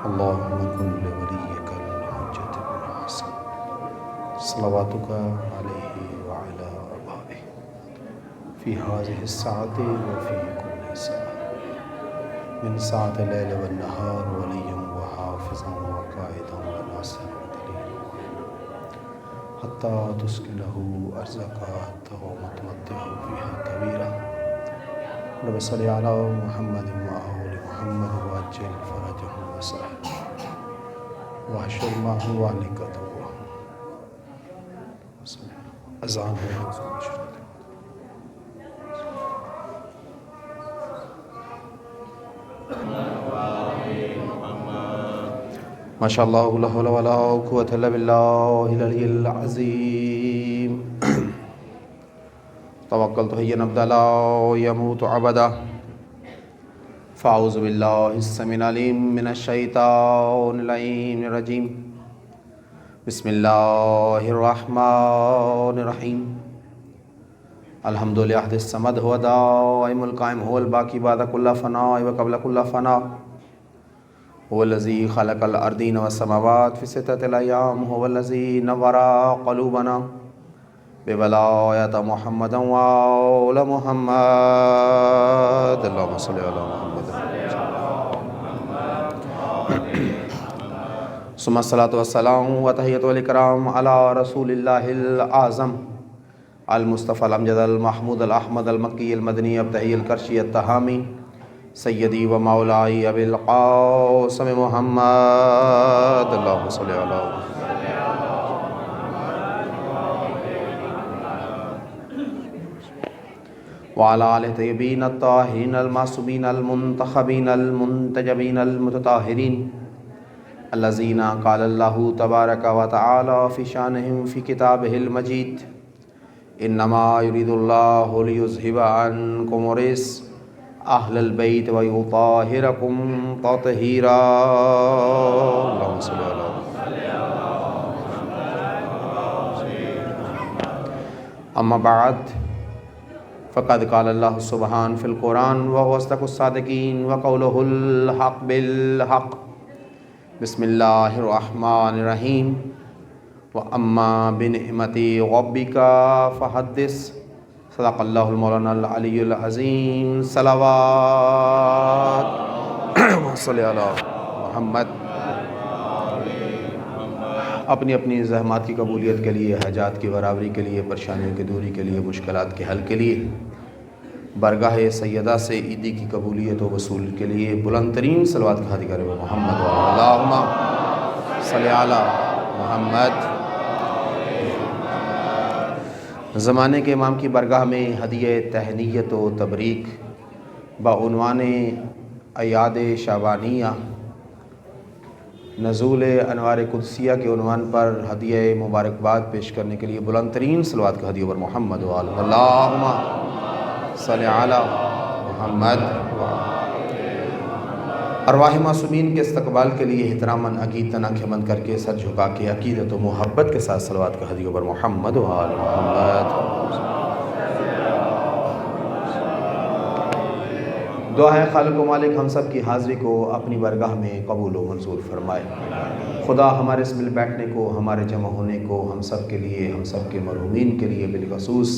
اللهم كن لوليك الحجة بن حسن صلواتك عليه وعلى آبائه في هذه الساعة وفي كل ساعة من ساعة الليل والنهار وليا وحافظا وقائدا وناصرا ودليلا حتى تسكنه أرزك حتى وتمتعه فيها كبيرا. رب صل على محمد وآل محمد وعجل فرجهم وسهل واحشر معه وعنكته اذان ہے. ماشاء اللہ لا حول ولا قوة الا باللہ العلی العظیم. توکلت حیا ابدا لا يموت ابدا. فاعوذ باللہ السمیع العلیم من الشیطان اللعین الرجیم. بسم اللہ الرحمن الرحیم. الحمد للہ الصمد هو دائم القائم هو الباقی بعد كل فناء وقبل كل فناء. هو الذی خلق الارضین والسماوات فی ستۃ ایام. هو الذی نور قلوبنا بولایت محمد وآل محمد. اللهم صل علی محمد. ثم الصلاة والسلام وتحیۃ والاکرام علی رسول اللہ الاعظم المصطفى الامجد المحمود الاحمد المکی المدنی ابتہی الکرشی التہامی سیدی و مولائی ابی القاسم محمد. اللهم صل علی محمد. وعلى آل طیبین الطاہرین المعصومین المنتخبین المنتجبین المتطہرین الذین قال اللہ تبارک و تعالی فی شانہم فی کتابہ المجید انما یرید اللہ لیذہب عنکم الرجس اہل البیت ویطہرکم تطہیرا. اللہم صلی علی محمد. اما بعد فقد قال اللہ سبحان فی القرآن وهو اصدق الصادقین وقولہ الحق بالحق. بسم اللہ الرحمن الرحیم. واما بنعمت ربک فحدث. صدق اللہ المولانا العلی العظیم. صلوات صلی علی محمد. اپنی اپنی زحمات کی قبولیت کے لیے، حاجات کی برابری کے لیے، پریشانیوں کی دوری کے لیے، مشکلات کے حل کے لیے، برگاہ سیدہ سے عیدی کی قبولیت و وصول کے لیے بلند ترین صلوات کا ہدیہ کرے محمد. اللہم صلی علی محمد. زمانے کے امام کی برگاہ میں ہدیہ تہنیت و تبریک بعنوان ایاد شعبانیہ نزول انوار قدسیہ کے عنوان پر ہدیہ مبارکباد پیش کرنے کے لیے بلند ترین صلوات کا ہدیہ پر محمد وآلہ. اللہم صلی علی محمد. ارواح معصومین کے استقبال کے لیے احتراماً عقیدتاً آنکھیں بند کر کے سر جھکا کے عقیدت و محبت کے ساتھ صلوات کا ہدیہ پر محمد وآلہ محمد. دعا ہے خالق و مالک ہم سب کی حاضری کو اپنی برگاہ میں قبول و منظور فرمائے. خدا ہمارے اس مل بیٹھنے کو، ہمارے جمع ہونے کو ہم سب کے لیے، ہم سب کے مرحومین کے لیے بالخصوص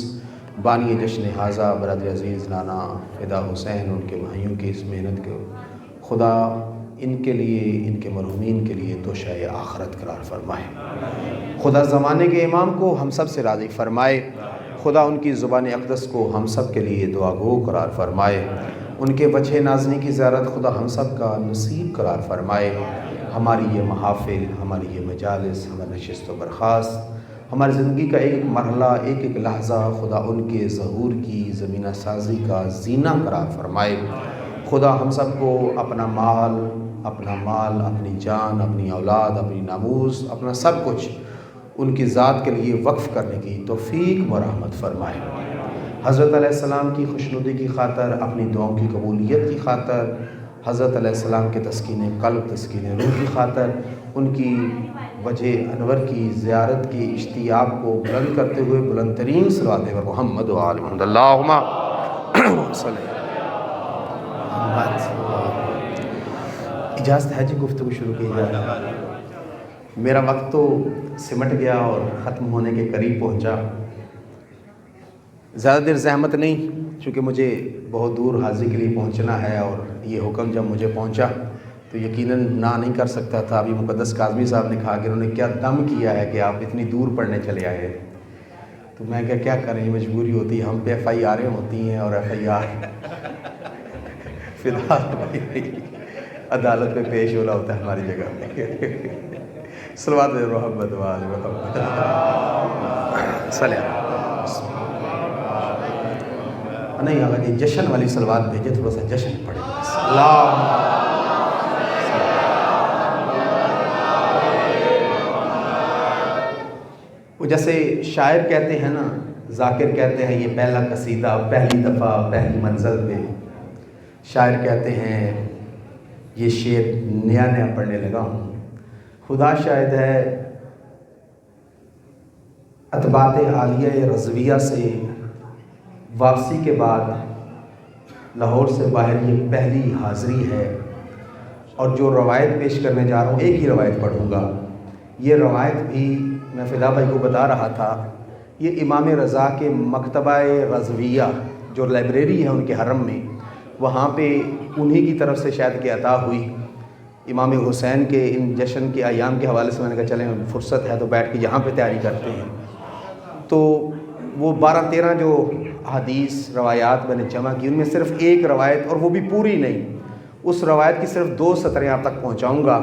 بانی جشن حاضہ برادر عزیز نانا فدا حسین، ان کے بھائیوں کی اس محنت کو خدا ان کے لیے، ان کے مرحومین کے لیے توشہ آخرت قرار فرمائے. خدا زمانے کے امام کو ہم سب سے راضی فرمائے. خدا ان کی زبان اقدس کو ہم سب کے لیے دعا گو قرار فرمائے. ان کے وجہ نازنی کی زیارت خدا ہم سب کا نصیب قرار فرمائے. ہماری یہ محافل، ہماری یہ مجالس، ہماری نشست و برخاست، ہماری زندگی کا ایک مرحلہ، ایک ایک لحظہ خدا ان کے ظہور کی زمینہ سازی کا زینہ قرار فرمائے. خدا ہم سب کو اپنا مال، اپنی جان، اپنی اولاد، اپنی ناموس، اپنا سب کچھ ان کی ذات کے لیے وقف کرنے کی توفیق و رحمت فرمائے. حضرت علیہ السلام کی خوشنودی کی خاطر، اپنی دعاؤں کی قبولیت کی خاطر، حضرت علیہ السلام کے تسکین قلب، تسکین روح کی خاطر، ان کی وجہ انور کی زیارت کی اشتیاق کو بلند کرتے ہوئے بلند ترین صلوات پر محمد و آل محمد. اللہم صلی علی محمد. اجازت ہے جی گفتگو شروع کی جائے؟ میرا وقت تو سمٹ گیا اور ختم ہونے کے قریب پہنچا. زیادہ دیر زحمت نہیں، چونکہ مجھے بہت دور حاضری کے لیے پہنچنا ہے، اور یہ حکم جب مجھے پہنچا تو یقیناً نہ نہیں کر سکتا تھا. ابھی مقدس کاظمی صاحب نے کہا کہ انہوں نے کیا دم کیا ہے کہ آپ اتنی دور پڑھنے چلے آئے. تو میں کیا کریں، مجبوری ہوتی ہے. ہم پہ ایف آئی آریں ہوتی ہیں، اور ایف آئی آر فی الحال عدالت میں پیش ہونا ہوتا ہے ہماری جگہ پہ. صلوات محمد وآل محمد صلی نہیں آگا جی جشن والی صلوات بھیجے، تھوڑا سا جشن پڑے. وہ جیسے شاعر کہتے ہیں نا، ذاکر کہتے ہیں یہ پہلا قصیدہ پہلی دفعہ پہلی منزل پہ. شاعر کہتے ہیں یہ شعر نیا نیا پڑھنے لگا ہوں. خدا شاہد ہے اتباعت عالیہ رضویہ سے واپسی کے بعد لاہور سے باہر یہ پہلی حاضری ہے، اور جو روایت پیش کرنے جا رہا ہوں ایک ہی روایت پڑھوں گا. یہ روایت بھی میں فدا بھائی کو بتا رہا تھا، یہ امام رضا کے مکتبہ رضویہ جو لائبریری ہے ان کے حرم میں، وہاں پہ انہی کی طرف سے شاید کہ عطا ہوئی. امام حسین کے ان جشن کے ایام کے حوالے سے میں نے کہا چلیں فرصت ہے تو بیٹھ کے یہاں پہ تیاری کرتے ہیں. تو وہ 12-13 جو حدیث روایات میں نے جمع کی، ان میں صرف ایک روایت، اور وہ بھی پوری نہیں، اس روایت کی صرف 2 سطریں آپ تک پہنچاؤں گا.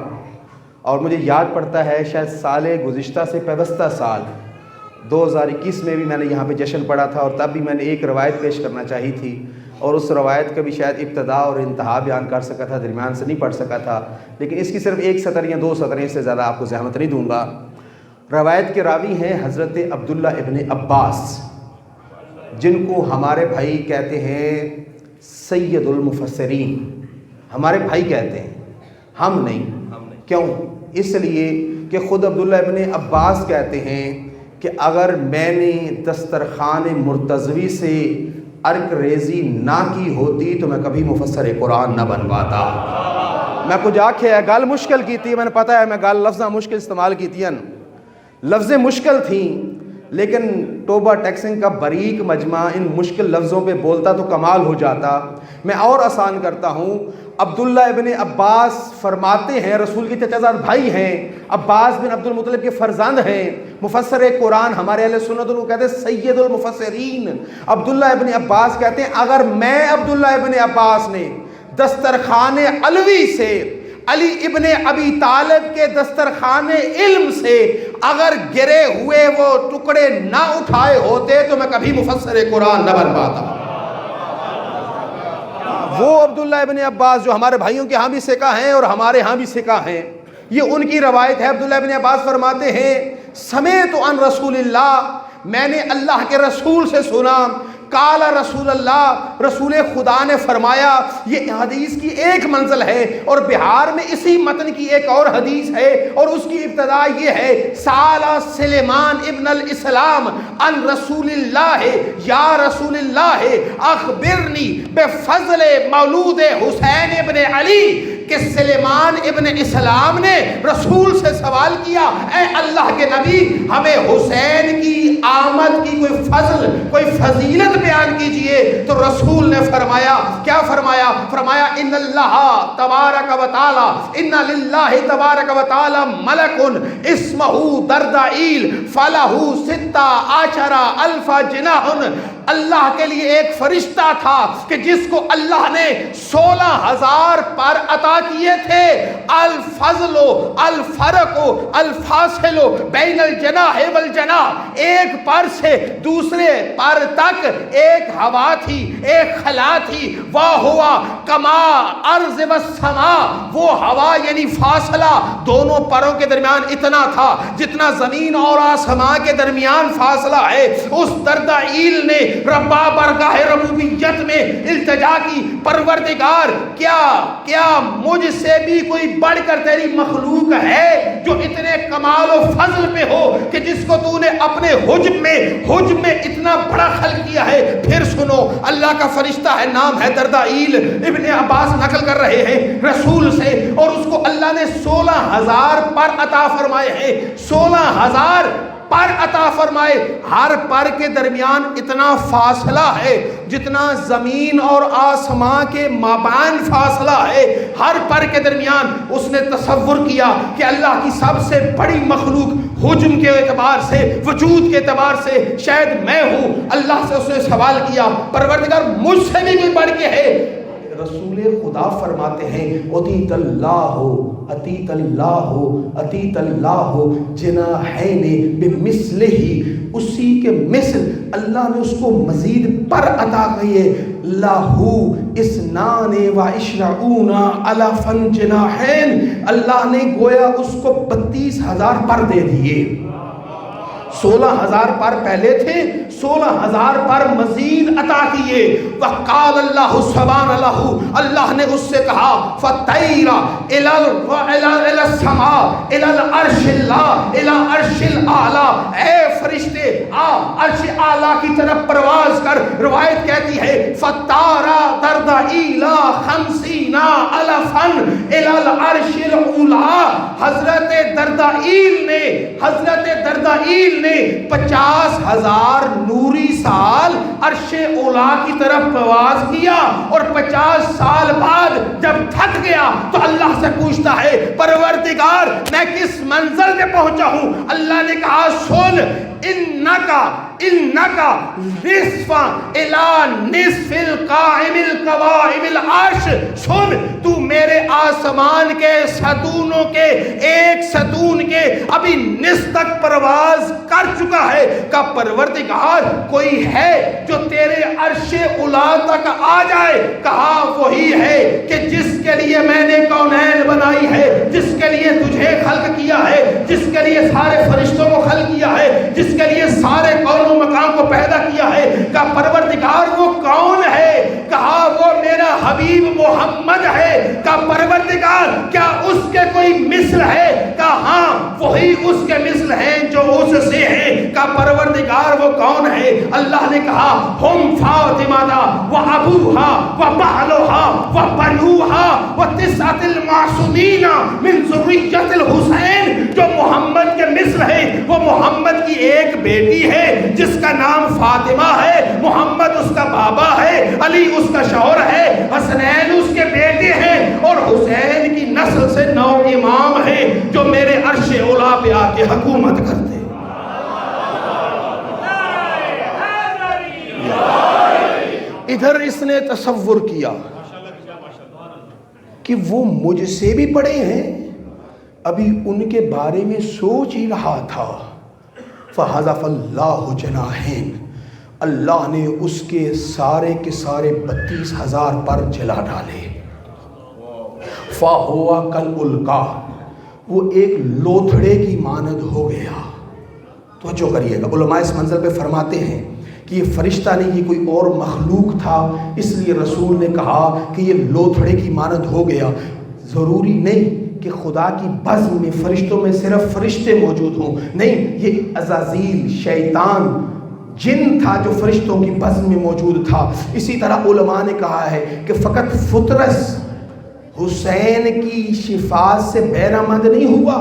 اور مجھے یاد پڑتا ہے شاید سال گزشتہ سے پیوستہ سال 2021 میں بھی میں نے یہاں پہ جشن پڑھا تھا، اور تب بھی میں نے ایک روایت پیش کرنا چاہی تھی، اور اس روایت کا بھی شاید ابتدا اور انتہا بیان کر سکا تھا، درمیان سے نہیں پڑھ سکا تھا. لیکن اس کی صرف 1 سطر یا 2 سطریں، سے زیادہ آپ کو زحمت نہیں دوں گا. روایت کے راوی ہیں حضرت عبداللہ ابن عباس، جن کو ہمارے بھائی کہتے ہیں سید المفسرین. ہمارے بھائی کہتے ہیں، ہم نہیں. کیوں؟ اس لیے کہ خود عبداللہ ابن عباس کہتے ہیں کہ اگر میں نے دسترخوان مرتضوی سے عرق ریزی نہ کی ہوتی تو میں کبھی مفسر قرآن نہ بن پاتا. میں کچھ آکھے ہے گل مشکل کی تھی، میں نے پتہ ہے میں گل لفظاں مشکل استعمال کی تھی، لفظیں مشکل تھیں، لیکن توبہ ٹیکسنگ کا باریک مجمع ان مشکل لفظوں پہ بولتا تو کمال ہو جاتا. میں اور آسان کرتا ہوں. عبداللہ ابن عباس فرماتے ہیں، رسول کے چچا زاد بھائی ہیں، عباس بن عبد المطلب کے فرزند ہیں، مفسر قرآن، ہمارے اہل سنت ان کو کہتے ہیں سید المفسرین. عبداللہ ابن عباس کہتے ہیں اگر میں عبداللہ ابن عباس نے دسترخوان علوی سے، علی ابن ابی طالب کے دسترخوان علم سے اگر گرے ہوئے وہ ٹکڑے نہ اٹھائے ہوتے تو میں کبھی مفسر قرآن نہ بن پاتا. وہ عبداللہ ابن عباس جو ہمارے بھائیوں کے ہاں بھی سکہ ہیں اور ہمارے ہاں بھی سکہ ہیں، یہ ان کی روایت ہے. عبداللہ ابن عباس فرماتے ہیں سمیت عن رسول اللہ، میں نے اللہ کے رسول سے سنا، قال رسول اللہ، رسول خدا نے فرمایا. یہ حدیث کی ایک منزل ہے، اور بہار میں اسی متن کی ایک اور حدیث ہے، اور اس کی ابتدا یہ ہے سالا سلیمان ابن الاسلام عن رسول اللہ یا رسول اللہ اخبرنی بفضل مولود حسین ابن علی، کہ سلیمان ابن اسلام نے رسول سے سوال کیا اے اللہ کے نبی ہمیں حسین کی آمد کی کوئی فضل کوئی فضیلت بیان کیجئے. تو رسول نے فرمایا، کیا فرمایا؟ فرمایا ان اللہ تبارک و تعالی، ان للہ تبارک و تعالی ملک اسمہ دردائیل فلہ 16,000 جناح. اللہ کے لیے ایک فرشتہ تھا کہ جس کو اللہ نے 16,000 پر عطا کیے تھے. الفضل الفرق الفاصل بین الجناح والجناح، ایک پر سے دوسرے پر تک ایک ہوا تھی، ایک خلا تھی. وہ ہوا کما ارض والسماء، وہ ہوا یعنی فاصلہ دونوں پروں کے درمیان اتنا تھا جتنا زمین اور آسمان کے درمیان فاصلہ ہے. اس دردائیل نے ربا برگاہ ربوبیت میں التجا کی، پروردگار کیا مجھ سے بھی کوئی بڑھ کر تیری مخلوق ہے جو اتنے کمال و فضل پہ ہو کہ جس کو تو نے اپنے حجم میں اتنا بڑا خلق کیا ہے؟ پھر سنو، اللہ کا فرشتہ ہے، نام ہے دردائیل، ابن عباس نقل کر رہے ہیں رسول سے، اور اس کو اللہ نے 16,000 پر عطا فرمائے ہیں، 16,000 پر عطا فرمائے۔ ہر پر کے درمیان اتنا فاصلہ ہے جتنا زمین اور آسمان کے مابین فاصلہ ہے، ہر پر کے درمیان۔ اس نے تصور کیا کہ اللہ کی سب سے بڑی مخلوق حجم کے اعتبار سے، وجود کے اعتبار سے شاید میں ہوں۔ اللہ سے اس نے سوال کیا، پروردگار مجھ سے بھی کوئی بڑھ کے ہے؟ رسول خدا فرماتے ہیں اطیت اللہ جناحین بمثلہ، اسی کے مثل اللہ نے اس کو مزید پر عطا کیے، لہو اثنان و عشرون الفا جناحین، اللہ نے گویا اس کو 32,000 پر دے دیے۔ 16,000 پر پہلے تھے، 16,000 پر مزید عطا کیے۔ وقال اللہ سبحان اللہ، اللہ نے اس سے کہا فطیرا الی السماء الی العرش اللہ الی عرش الاعلی، اے فرشتے عرش اعلی کی طرف پرواز کر۔ روایت کہتی ہے فطارا دردائیل 50 الفا الی العرش الاولی، حضرت دردائیل نے 50,000 نوری سال عرش اولا کی طرف پرواز کیا، اور 50 سال بعد جب تھک گیا تو اللہ سے پوچھتا ہے پروردگار میں کس منزل پہ پہنچا ہوں؟ اللہ نے کہا سن، انکا نصف الى نصف القائم القوائم العرش، سن تو میرے آسمان کے ستونوں کے ایک ستون کے ابھی نصف تک پرواز کر چکا ہے۔ کہ پروردگار کوئی ہے جو تیرے عرش اولا تک آ جائے؟ کہا وہی ہے کہ جس کے لیے میں نے کونین بنائی ہے، جس کے لیے تجھے خلق کیا ہے، جس کے لیے سارے فرشتوں کو خلق کیا ہے، جس کے لیے سارے کون و مکان کو پیدا کیا ہے۔ کہ پروردگار وہ کون ہے؟ کہا وہ میرا حبیب محمد ہے۔ کہ پروردگار کیا اس کے کوئی مثل ہے؟ کہا ہاں وہی اس کے مثل ہیں جو اس سے ہیں۔ کہ پروردگار وہ کون ہے؟ اللہ نے کہا ہم فاطمہ و ابوہا و بعلہا و بنوہا و 9 المعصومین من ذریت الحسین، جو محمد کے مثل ہے وہ محمد کی ایک بیٹی ہے جس کا نام فاطمہ ہے، محمد اس کا بابا ہے، علی اس کا شوہر ہے، حسنین اس کے بیٹے ہیں، اور حسین کی نسل سے 9 امام ہیں جو میرے عرش اولا پہ آ کے حکومت کرتے ہیں۔ ادھر اس نے تصور کیا کہ وہ مجھ سے بھی بڑے ہیں، ابھی ان کے بارے میں سوچ ہی رہا تھا۔ فحذف اللہ جناحین، اللہ نے اس کے سارے 32,000 پر جلا ڈالے۔ فَهُوَ كَالْأُلْقَى، وہ ایک لوتھڑے کی مانند ہو گیا۔ توجہ کریے گا، علماء اس منزل پہ فرماتے ہیں کہ یہ فرشتہ نہیں، یہ کوئی اور مخلوق تھا، اس لیے رسول نے کہا کہ یہ لوتھڑے کی مانند ہو گیا۔ ضروری نہیں کہ خدا کی بزم میں فرشتوں میں صرف فرشتے موجود ہوں، نہیں، یہ عزازیل شیطان جن تھا جو فرشتوں کی بزم میں موجود تھا۔ اسی طرح علماء نے کہا ہے کہ فقط فطرس حسین کی شفاعت سے بہرامند نہیں ہوا،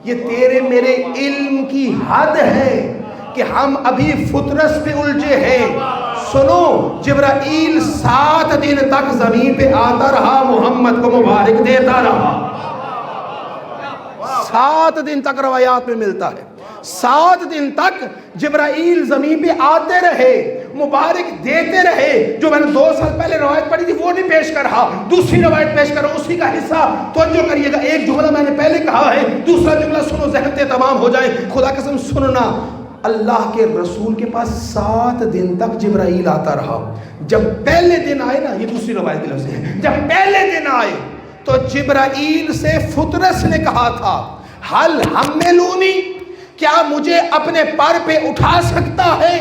یہ تیرے میرے علم کی حد ہے کہ ہم ابھی فطرس پہ الجھے ہیں۔ سنو، جبرائیل 7 دن تک زمین پہ آتا رہا، محمد کو مبارک دیتا رہا۔ 7 دن تک روایات میں ملتا ہے، 7 دن تک جبرائیل زمین پہ آتے رہے، مبارک دیتے رہے۔ جو میں نے 2 سال پہلے روایت پڑھی تھی وہ نہیں پیش کر رہا، دوسری روایت پیش کر رہا ہوں، اسی کا حصہ توجہ کریے گا۔ ایک جملہ میں نے پہلے کہا ہے، دوسرا جملہ سنو، ذہن سے تمام ہو جائے۔ خدا قسم سننا، اللہ کے رسول کے پاس 7 دن تک جبرائیل آتا رہا۔ جب پہلے دن آئے نا، یہ دوسری روایت کے لفظ ہے، جب پہلے دن آئے تو جبرائیل سے فطرس نے کہا تھا حل حملونی، کیا مجھے اپنے پر پہ اٹھا سکتا ہے؟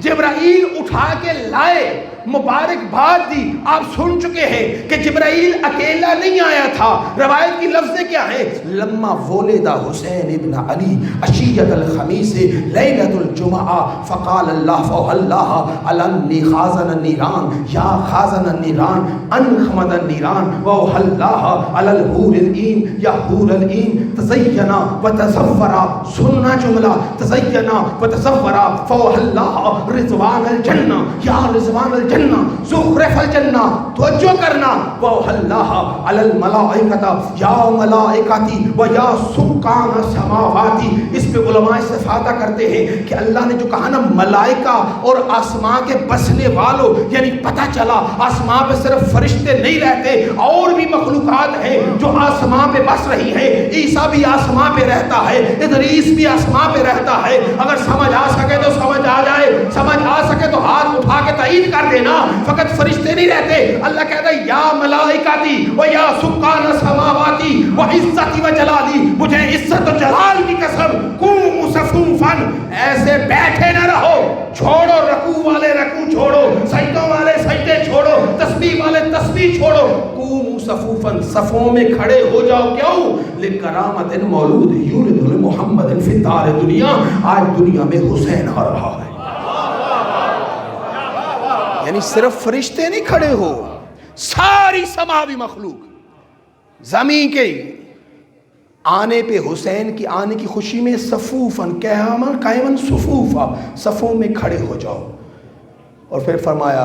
جبرائیل اٹھا کے لائے، مبارکباد دی۔ آپ سن چکے ہیں کہ جبرائیل اکیلا نہیں آیا تھا، روایت کی لفظیں کیا ہے؟ لما ولد حسین ابن علی عشیۃ الخمیس لیلۃ الجمعہ فقال اللہ فواللہ علنی خازن النیران یا خازن النیران انخمد النیران وواللہ علی الحور العین یا حور العین تزینا وتزورا، سننا جملہ تزینا وتزورا فواللہ رضوان الجنہ یا رضوان الجنہ زخرف الجنہ، توجہ کرنا، وواللہ علی الملائکۃ یا ملائکتی و یا سکان السماواتی۔ اس پہ علماء استفادہ کرتے ہیں کہ اللہ نے جو کہا نا ملائکہ اور آسمان کے بسنے والوں، یعنی پتہ چلا آسمان پہ صرف فرشتے نہیں رہتے، اور بھی مخلوقات ہیں جو آسمان پہ بس رہی ہیں۔ عیسیٰ بھی آسمان پہ رہتا ہے، ادریس بھی آسمان پہ رہتا ہے۔ اگر سمجھ آ سکے تو سمجھ آ جائے، سمجھ آ سکے تو ہاتھ اٹھا کے تائید کر دینا، فقط فرشتے نہیں رہتے۔ اللہ کہتا ہے یا ملائکتی و یا سکان السماواتی و عزتی و جلالی، مجھے عزت و جلال کی قسم، قوموا صفوفا، ایسے بیٹھے نہ رہو، چھوڑو رکوع والے رکوع چھوڑو، سجدوں والے سجدے چھوڑو، تسبیح والے تسبیح چھوڑو، قوموا صفوفا، صفوں میں کھڑے ہو جاؤ۔ کیوں؟ لکرامت مولود یولد محمد فی دار دنیا، آج دنیا میں حسین آ رہا ہے۔ یعنی صرف فرشتے نہیں کھڑے ہو، ساری سماوی مخلوق زمین کے آنے پہ، حسین کی آنے کی خوشی میں صفوفاً قائماً صفوفا، صفوں میں کھڑے ہو جاؤ۔ اور پھر فرمایا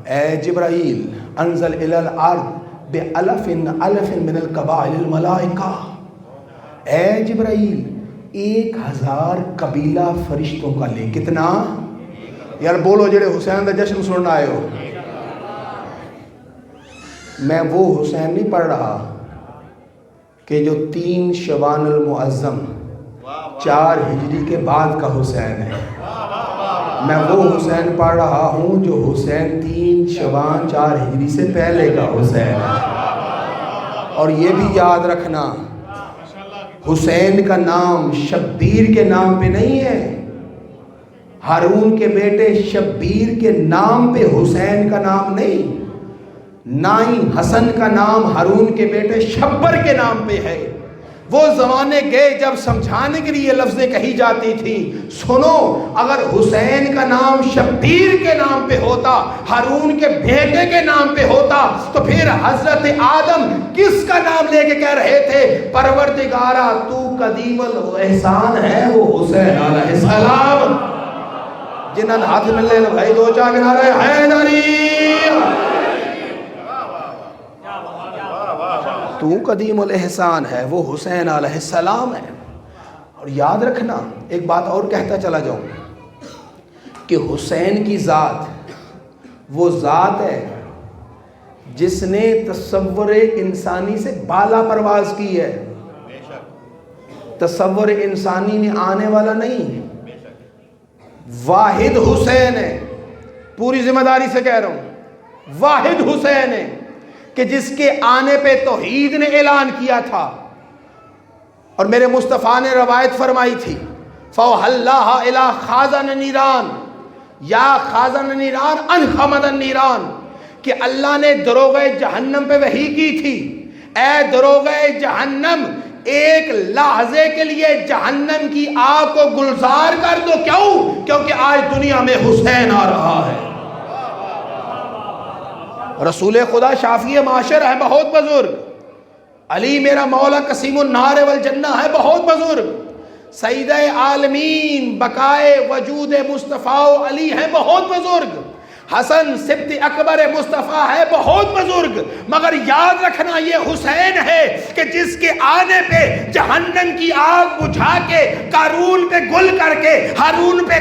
اے جبرائیل انزل الی الارض بألف من القبائل الملائکہ، اے جبرائیل 1000 قبیلہ فرشتوں کا لے۔ کتنا؟ یار بولو جڑے حسین دا جشن سننا آئے ہو۔ میں وہ حسین نہیں پڑھ رہا کہ جو 3 شعبان المعظم 4 ہجری کے بعد کا حسین ہے، میں وہ حسین پڑھ رہا ہوں جو حسین 3 شعبان 4 ہجری سے پہلے کا حسین ہے۔ اور یہ بھی یاد رکھنا حسین کا نام شبیر کے نام پہ نہیں ہے، ہارون کے بیٹے شبیر کے نام پہ حسین کا نام نہیں، نہ ہی حسن کا نام ہارون کے بیٹے شبر کے نام پہ ہے۔ وہ زمانے گئے جب سمجھانے کے لیے لفظیں کہی جاتی تھی۔ سنو، اگر حسین کا نام شبیر کے نام پہ ہوتا، ہارون کے بیٹے کے نام پہ ہوتا، تو پھر حضرت آدم کس کا نام لے کے کہہ رہے تھے؟ پروردگارا تو قدیم الاحسان ہے، وہ حسین علیہ السلام۔ جنہاں ہاتھ میں لے بھائی دو چا کے نعرے حیدری، تو قدیم الاحسان ہے، وہ حسین علیہ السلام ہے۔ اور یاد رکھنا ایک بات اور کہتا چلا جاؤں کہ حسین کی ذات وہ ذات ہے جس نے تصور انسانی سے بالا پرواز کی ہے۔ تصور انسانی میں آنے والا نہیں، واحد حسین ہے، پوری ذمہ داری سے کہہ رہا ہوں، واحد حسین ہے کہ جس کے آنے پہ توحید نے اعلان کیا تھا۔ اور میرے مصطفیٰ نے روایت فرمائی تھی فَوَحَلَّهَا إِلَىٰ خَازَنَ النِّيرَانِ یا خازن النِّيرَانِ أَنْخَمَدَ النِّيرَانِ، کہ اللہ نے دروغہ جہنم پہ وحی کی تھی، اے دروغہ جہنم ایک لحظے کے لیے جہنم کی آگ کو گلزار کر دو۔ کیوں؟ کیونکہ آج دنیا میں حسین آ رہا ہے۔ رسول خدا شافی معاشر ہے، بہت بزرگ، علی میرا مولا قسیم النار والجنہ ہے، بہت بزرگ، سیدہ عالمین بقائے وجود مصطفیٰ علی ہے، بہت بزرگ، حسن سبت اکبر مصطفیٰ ہے، بہت بزرگ، مگر یاد رکھنا یہ حسین ہے کہ جس کے آنے پہ جہنم کی آگ بجھا کے قارون پہ گل کر کے، قارون پہ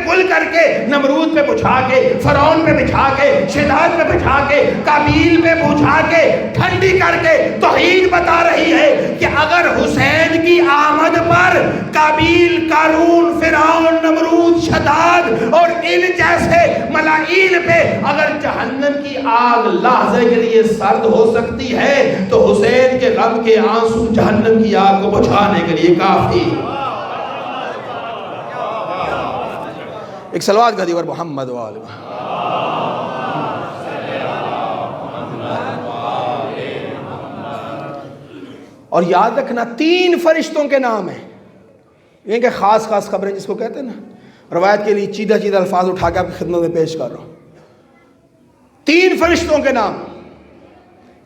گل کر کے، نمرود پہ بجھا کے، فرعون پہ بجھا کے، شداد پہ بجھا کے، قابیل پہ بجھا کے، ٹھنڈی کر کے توحید بتا رہی ہے کہ اگر حسین کی آمد پر قابیل، قارون، فرعون، نمرود، شداد اور ان جیسے ملائکہ پہ اگر جہنم کی آگ لحظے کے لیے سرد ہو سکتی ہے تو حسین کے غم کے آنسو جہنم کی آگ کو بجھانے کے لیے کافی۔ ایک صلوات کا دیور محمد و آل محمد۔ اور یاد رکھنا 3 فرشتوں کے نام ہیں، یہ کہ خاص خاص خبریں جس کو کہتے ہیں نا، روایت کے لیے چیدہ چیدہ الفاظ اٹھا کے آپ کی خدمت میں پیش کر رہا ہوں۔ 3 فرشتوں کے نام،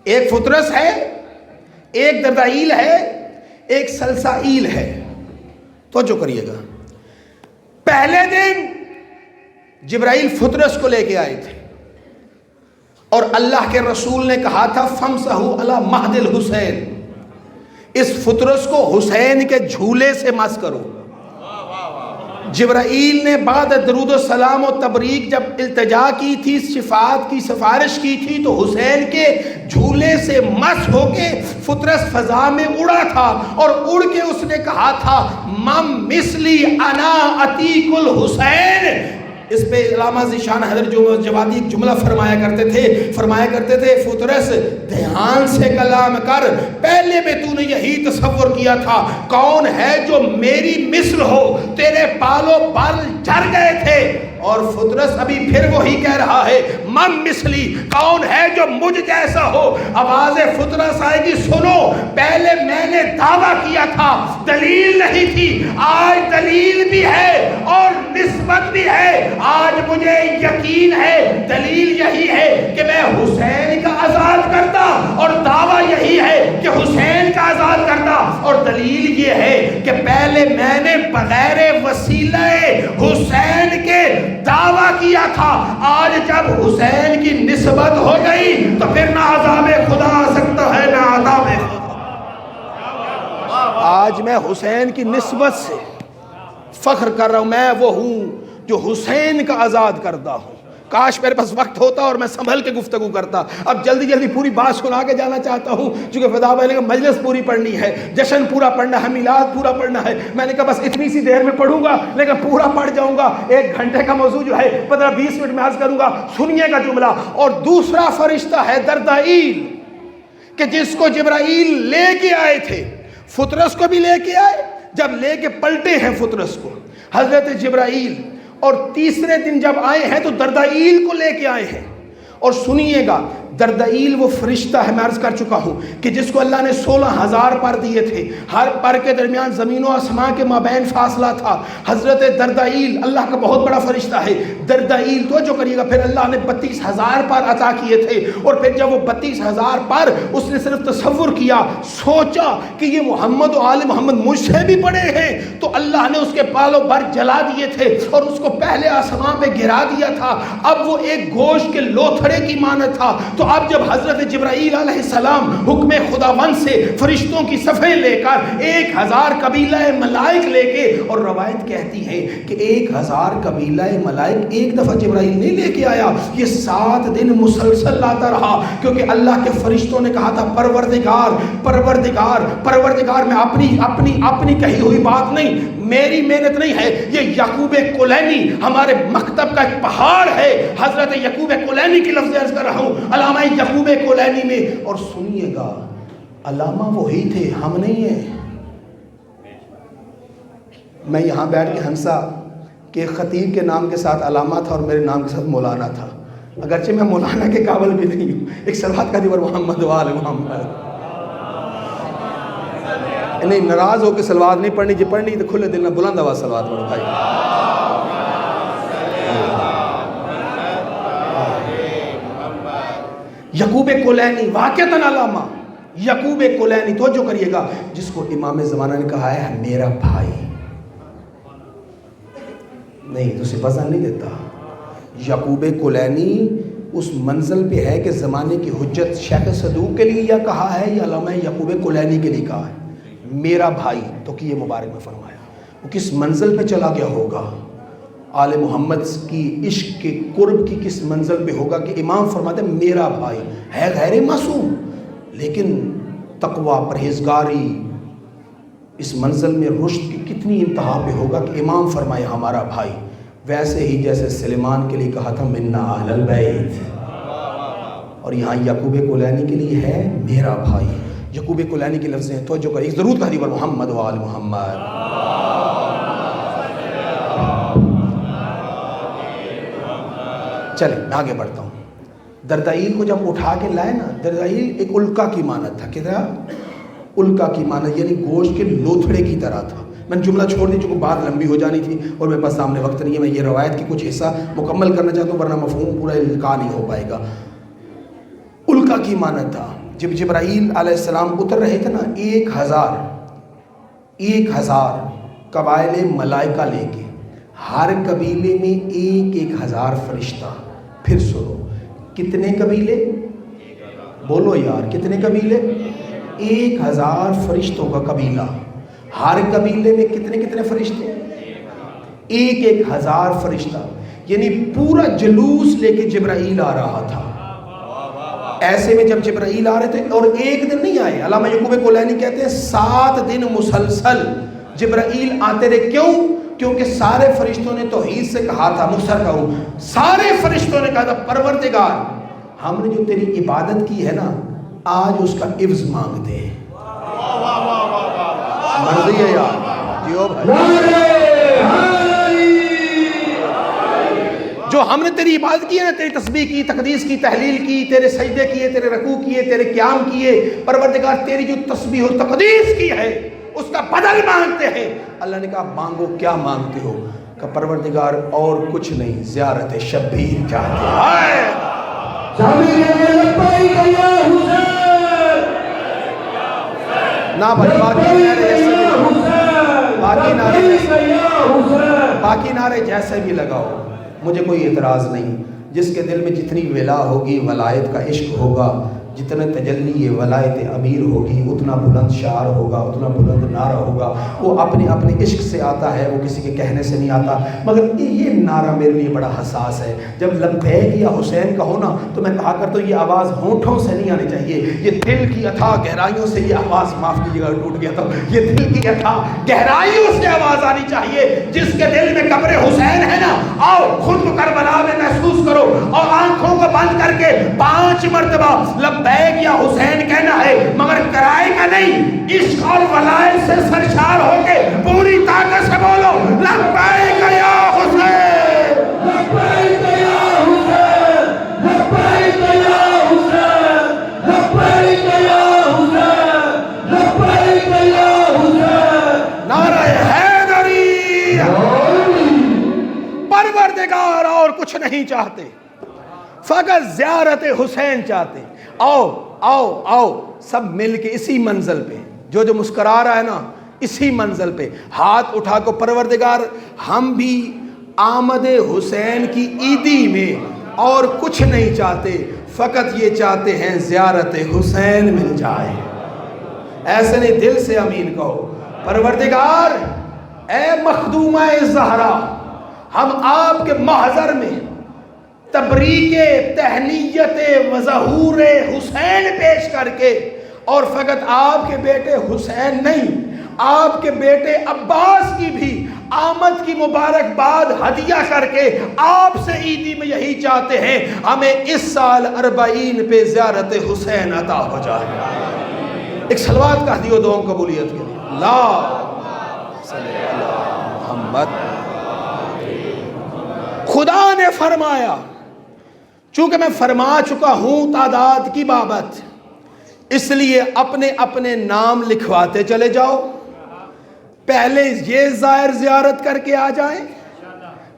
ایک فطرس ہے، ایک دردائیل ہے، ایک سلسائیل ہے۔ توجہ کریے گا، پہلے دن جبرائیل فطرس کو لے کے آئے تھے اور اللہ کے رسول نے کہا تھا فَمْسَحُوا عَلَى مَهْدِ الْحُسَيْنِ، اس فطرس کو حسین کے جھولے سے مس کرو۔ جبرائیل نے بعد درود و سلام و تبریک جب التجا کی تھی، شفاعت کی سفارش کی تھی، تو حسین کے جھولے سے مس ہو کے فطرس فضا میں اڑا تھا، اور اڑ کے اس نے کہا تھا مم مثلی انا عتیق الحسین۔ اس پہ علامہ ذیشان حضرت جو جوادی ایک جملہ فرمایا کرتے تھے فطرس دھیان سے کلام کر، پہلے میں تو نے یہی تصور کیا تھا کون ہے جو میری مثل ہو، تیرے بالوں بال جھڑ گئے تھے، اور فطرس ابھی پھر وہی کہہ رہا ہے من مثلی، کون ہے جو مجھ جیسا ہو۔ آواز فطرس آئے گی سنو، پہلے میں نے دعویٰ کیا تھا دلیل نہیں تھی، آج دلیل بھی ہے اور نسبت بھی ہے، آج مجھے یقین ہے، دلیل یہی ہے کہ میں حسین کا آزاد کرتا، اور دعویٰ یہی ہے کہ حسین کا آزاد کرتا، اور دلیل یہ ہے کہ پہلے میں نے بغیر وسیلہ حسین کے دعویٰ کیا تھا، آج جب حسین کی نسبت ہو گئی تو پھر نہ عذاب خدا آ سکتا ہے نہ عذاب خدا۔ آج میں حسین کی نسبت سے فخر کر رہا ہوں، میں وہ ہوں جو حسین کا آزاد کرتا ہوں۔ کاش میرے پاس وقت ہوتا اور میں سنبھل کے گفتگو کرتا۔ اب جلدی پوری بات سنا کے جانا چاہتا ہوں، چونکہ فدا بھائی نے کہا مجلس پوری پڑھنی ہے، جشن پورا پڑھنا ہے، میلاد پورا پڑھنا ہے۔ میں نے کہا بس اتنی سی دیر میں پڑھوں گا، لیکن پورا پڑھ جاؤں گا۔ 1 گھنٹے کا موضوع جو ہے 15-20 منٹ میں عرض کروں گا، سنیے گا جملہ۔ اور دوسرا فرشتہ ہے دردائیل، کہ جس کو جبرائیل لے کے آئے تھے، فطرس کو بھی لے کے آئے، جب لے کے پلٹے ہیں فطرس کو حضرت جبرائیل، اور تیسرے دن جب آئے ہیں تو دردائیل کو لے کے آئے ہیں۔ اور سنیے گا، دردائیل وہ فرشتہ ہے، میں عرض کر چکا ہوں کہ جس کو اللہ نے 16,000 پر دیے تھے، ہر پر کے درمیان زمین و آسمان کے مابین فاصلہ تھا۔ حضرت دردائیل اللہ کا بہت بڑا فرشتہ ہے، دردائیل تو جو کریے گا، پھر اللہ نے 32,000 پر عطا کیے تھے، اور پھر جب وہ 32,000 پر اس نے صرف تصور کیا، سوچا کہ یہ محمد و آل محمد مجھ سے بھی بڑے ہیں، تو اللہ نے اس کے بالوں بر جلا دیے تھے اور اس کو پہلے آسمان پہ گرا دیا تھا۔ اب وہ ایک گوشت کے لوتھڑے کی مانند تھا۔ تو اب جب حضرت جبرائیل علیہ السلام حکم خداوند سے فرشتوں کی صفیں لے کر 1,000 قبیلہ ملائک لے کے، اور روایت کہتی ہے کہ 1,000 قبیلہ ملائک ایک دفعہ جبرائیل نہیں لے کے آیا، یہ 7 دن مسلسل لاتا رہا، کیونکہ اللہ کے فرشتوں نے کہا تھا پروردگار پروردگار پروردگار، میں اپنی کہی ہوئی بات نہیں، میری محنت نہیں ہے، یہ یعقوب کلینی ہمارے مکتب کا ایک پہاڑ ہے، حضرت یعقوب کلینی کی لفظ عرض کر رہا ہوں، علامہ یعقوب کلینی میں۔ اور سنیے گا، علامہ وہی تھے، ہم نہیں ہیں۔ میں یہاں بیٹھ کے ہنسا کہ خطیب کے نام کے ساتھ علامہ تھا اور میرے نام کے ساتھ مولانا تھا، اگرچہ میں مولانا کے قابل بھی نہیں ہوں۔ ایک صلوات کا دیور محمد و آل محمد۔ نہیں، ناراض ہو کے سلوات نہیں پڑھنی، جی پڑھنی تو کھلے دل نہ بلند آواز سلوات پڑھو بھائی۔ یعقوب کلینی واقعتاً علامہ یعقوب کلینی، توجہ کریے گا، جس کو امام زمانہ نے کہا ہے میرا بھائی، نہیں تو اسے وزن نہیں دیتا۔ یعقوب کلینی اس منزل پہ ہے کہ زمانے کی حجت شیخ صدوق کے لیے یا کہا ہے یا علامہ یعقوب کلینی کے لیے کہا ہے میرا بھائی، تو کہ یہ مبارک میں فرمایا وہ کس منزل پہ چلا گیا ہوگا، آل محمد کی عشق کے قرب کی کس منزل پہ ہوگا کہ امام فرماتے ہیں میرا بھائی ہے، غیر معصوم لیکن تقوی پرہیزگاری اس منزل میں رشد کی کتنی انتہا پہ ہوگا کہ امام فرمائے ہمارا بھائی۔ ویسے ہی جیسے سلیمان کے لیے کہا تھا منا اہل البیت، اور یہاں یعقوب کلینی کے لیے ہے میرا بھائی۔ یعقوب کلینی کی لفظیں ہیں، توجہ کریں، ضرور کہا دیور محمد و آل محمد۔ چلیں میں آگے بڑھتا ہوں. دردائیل کو جب اٹھا کے لائے نا، دردائیل ایک الکا کی مانت تھا. کدھر الکا کی مانت یعنی گوشت کے لوتھڑے کی طرح تھا. میں نے جملہ چھوڑ دی چونکہ بات لمبی ہو جانی تھی اور میرے پاس سامنے وقت نہیں ہے. میں یہ روایت کی کچھ حصہ مکمل کرنا چاہتا ہوں ورنہ مفہوم پورا الکا نہیں ہو پائے گا. الکا کی مانت تھا. جب جبرائیل علیہ السلام اتر رہے تھے نا، 1000 قبائل ملائکہ لے کے، ہر قبیلے میں 1000 فرشتہ. پھر سنو، کتنے قبیلے؟ بولو یار، کتنے قبیلے؟ 1000 فرشتوں کا قبیلہ. ہر قبیلے میں کتنے فرشتے؟ 1000 فرشتہ. یعنی پورا جلوس لے کے جبرائیل آ رہا تھا. ایسے میں جب جبرائیل آ رہے تھے، اور ایک دن نہیں آئے، علامہ یعقوب کولینی کہتے ہیں 7 دن مسلسل جبرائیل آتے رہے. کیوں؟ کیونکہ سارے فرشتوں نے توحید سے کہا تھا، مختصر کہوں، سارے فرشتوں نے کہا تھا پروردگار ہم نے جو تیری عبادت کی ہے نا، آج اس کا عوض مانگتے ہیں. مرضی ہے یار، جیو بھائی. جو ہم نے تیری عبادت کی ہے نا، تیری تسبیح کی، تقدیس کی، تحلیل کی، تیرے سجدے کیے، تیرے رکوع کیے، تیرے قیام کیے، پروردگار تیری جو تسبیح اور تقدیس کی ہے اس کا بدل مانگتے ہیں. اللہ نے کہا مانگو، کیا مانگتے ہو؟ کہ پروردگار اور کچھ نہیں، زیارت شبیر چاہتے ہیں. نہ بھائی باقی نعرے جیسے بھی لگاؤ، مجھے کوئی اعتراض نہیں. جس کے دل میں جتنی ولا ہوگی، ولایت کا عشق ہوگا، جتنے تجلی ولایت امیر ہوگی، اتنا بلند شعر ہوگا، اتنا بلند نعرہ ہوگا. وہ اپنے عشق سے آتا ہے، وہ کسی کے کہنے سے نہیں آتا. مگر یہ نعرہ میرے لیے بڑا حساس ہے. جب لبیک یا حسین کہو نا تو میں کہا کرتا ہوں یہ آواز ہونٹوں سے نہیں آنی چاہیے، یہ دل کی اتھا گہرائیوں سے یہ آواز، معاف کیجیے گا ٹوٹ گیا تھا، یہ دل کی اتھا گہرائیوں سے آواز آنی چاہیے. جس کے دل میں قبر حسین ہے نا، آؤ خود کو کربلا میں محسوس کرو اور آنکھوں کو بند کر کے 5 مرتبہ لبیک یا حسین کہنا ہے، مگر کرائے کا نہیں. عشق اور ولایت سے سرشار ہو کے پوری طاقت سے بولو لبیک یا حسین، لبیک یا حسین، لبیک یا حسین، لبیک یا حسین، لبیک یا حسین. نعرہ حیدری. پروردگار اور کچھ نہیں چاہتے، فقط زیارت حسین چاہتے. آؤ آؤ آؤ سب مل کے اسی منزل پہ، جو مسکرا رہا ہے نا اسی منزل پہ ہاتھ اٹھا کو پروردگار ہم بھی آمد حسین کی عیدی میں اور کچھ نہیں چاہتے، فقط یہ چاہتے ہیں زیارت حسین مل جائے. ایسے نہیں، دل سے امین کہو. پروردگار اے مخدومہ زہرا، ہم آپ کے محضر میں تبریک تہنیت و ظہور حسین پیش کر کے، اور فقط آپ کے بیٹے حسین نہیں، آپ کے بیٹے عباس کی بھی آمد کی مبارکباد ہدیہ کر کے آپ سے عیدی میں یہی چاہتے ہیں، ہمیں اس سال 40 پہ زیارت حسین عطا ہو جائے. ایک صلوات کا ہدیہ دعاؤں قبولیت کے لیے. اللہ صلی اللہ محمد. خدا نے فرمایا، چونکہ میں فرما چکا ہوں تعداد کی بابت، اس لیے اپنے اپنے نام لکھواتے چلے جاؤ. پہلے یہ زائر زیارت کر کے آ جائیں،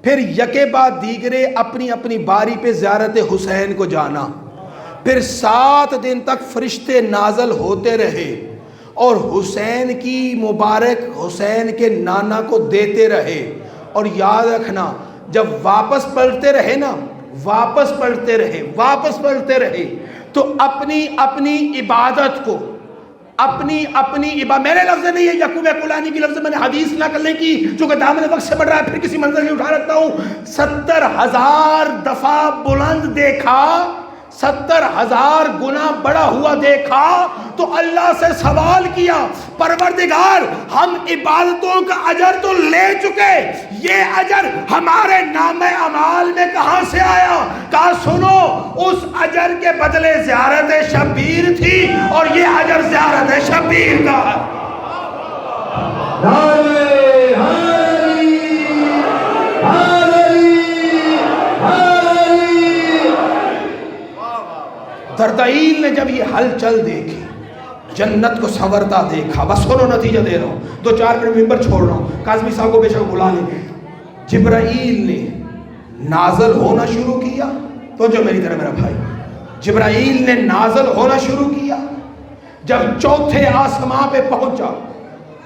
پھر یکے بعد دیگرے اپنی اپنی باری پہ زیارت حسین کو جانا. پھر 7 دن تک فرشتے نازل ہوتے رہے اور حسین کی مبارک حسین کے نانا کو دیتے رہے. اور یاد رکھنا، جب واپس پلٹتے رہے نا، واپس پلٹتے رہے تو اپنی اپنی عبادت کو، اپنی عبادت، میرے لفظ نہیں ہے، یعقوب کولانی کی لفظ، میں نے حدیث نقل نہیں کی چونکہ دامن وقت سے بڑھ رہا ہے، پھر کسی منظر سے اٹھا رکھتا ہوں. 70,000 دفعہ بلند دیکھا، 70,000 گنا بڑا ہوا دیکھا تو اللہ سے سوال کیا، پروردگار ہم عبادتوں کا اجر تو لے چکے، یہ اجر ہمارے نام اعمال میں کہاں سے آیا؟ کہا سنو، اس اجر کے بدلے زیارت شبیر تھی اور یہ اجر زیارت شبیر کا ہے. زردائیل نے جب یہ ہلچل دیکھی، جنت کو سنورتا دیکھا، بس سنو نتیجہ دے رہا ہوں، 2-4 منٹ ممبر چھوڑ رہا ہوں، کاظمی صاحب کو بے شک بلا لیں۔ جبرائیل نے نازل ہونا شروع کیا، تو جو میری طرح میرا بھائی، جبرائیل نے نازل ہونا شروع کیا۔ جب چوتھے آسمان پہ پہنچا،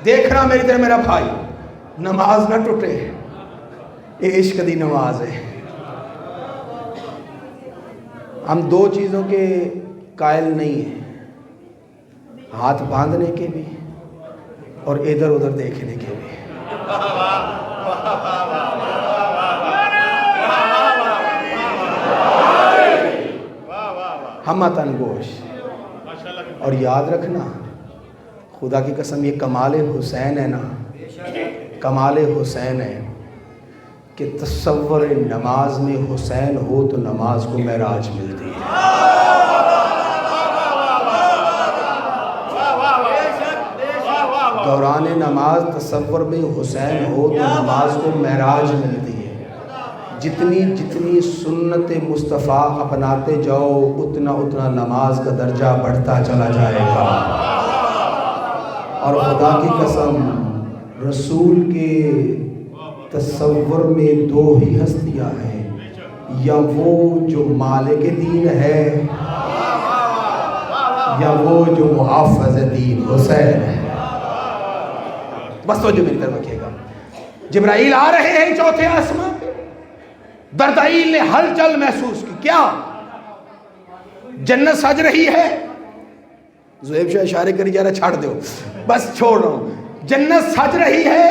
دیکھنا میری طرح میرا بھائی، نماز نہ ٹوٹے، یہ عشق دی نماز ہے۔ ہم 2 چیزوں کے قائل نہیں ہیں، ہاتھ باندھنے کے بھی اور ادھر ادھر دیکھنے کے بھی۔ ہم تنگوش، اور یاد رکھنا خدا کی قسم یہ کمال حسین ہے نا، کمال حسین ہے کہ تصور نماز میں حسین ہو تو نماز کو معراج ملتی ہے۔ دوران نماز تصور میں حسین ہو تو نماز کو معراج ملتی ہے۔ جتنی جتنی سنت مصطفیٰ اپناتے جاؤ اتنا اتنا نماز کا درجہ بڑھتا چلا جائے گا۔ اور خدا کی قسم رسول کے تصور میں 2 ہی ہستیاں ہیں، یا وہ جو مالک دین ہے یا وہ جو محافظ دین حسین ہے۔ بس تو جو میری طرف رکھے گا، جبرائیل آ رہے ہیں چوتھے آسمان پہ، زردائیل نے ہلچل محسوس کی۔ کیا جنت سج رہی ہے؟ زہیب شاہ اشارے کری جا رہا، چھاڑ دو بس چھوڑ رہا ہوں۔ جنت سج رہی ہے،